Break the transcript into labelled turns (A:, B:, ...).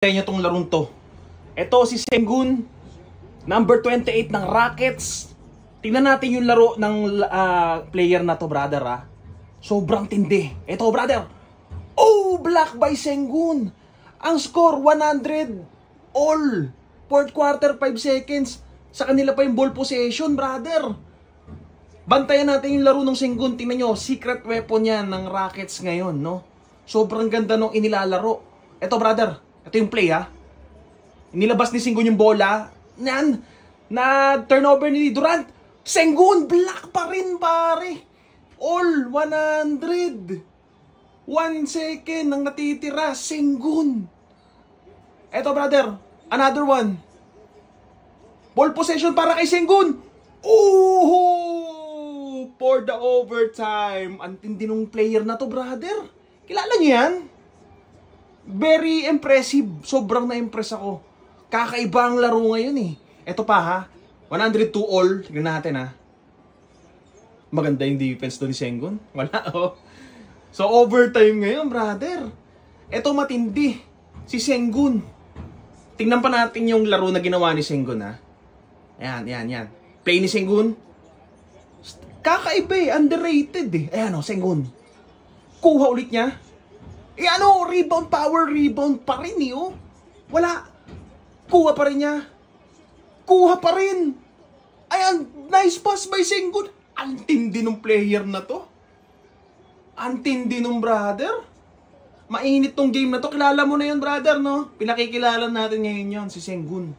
A: Inyo tong larong to. Ito si Sengun, number 28 ng Rockets. Tingnan natin yung laro ng player na to, brother, ha. Sobrang tindi. Ito, brother. Oh, block by Sengun. Ang score 100 all. Fourth quarter 5 seconds. Sa kanila pa yung ball possession, brother. Bantayan natin yung laro ng Sengun. Tingnan nyo, secret weapon yan ng Rockets ngayon, no? Sobrang ganda nung inilalaro. Ito, brother. Ito yung play, ha. Nilabas ni Sengun yung bola. Yan. Na turnover ni Durant. Sengun, block pa rin, pare. All 100. 1 second ang natitira. Sengun. Eto, brother. Another one. Ball possession para kay Sengun. Oh! For the overtime. Ang tindi nung player na to, brother. Kilala niyo yan? Very impressive. Sobrang na-impress ako. Kakaiba ang laro ngayon eh. Eto pa ha. 102 all. Tignan natin ha. Maganda yung defense doon ni Sengun. Wala oh. So overtime ngayon, brother. Eto matindi. Si Sengun. Tingnan pa natin yung laro na ginawa ni Sengun ha. Yan. Play ni Sengun. Kakaiba eh. Underrated eh. Ayan o, Sengun. Kuha ulit niya. Rebound power, rebound pa rin eh, oh. Wala. Kuha pa rin niya. Kuha pa rin. Ayan, nice pass by Sengun. Ang tindi nung player na to. Ang tindi nung brother. Mainit tong game na to. Kilala mo na yun, brother, no? Pinakikilala natin ngayon yun, si Sengun.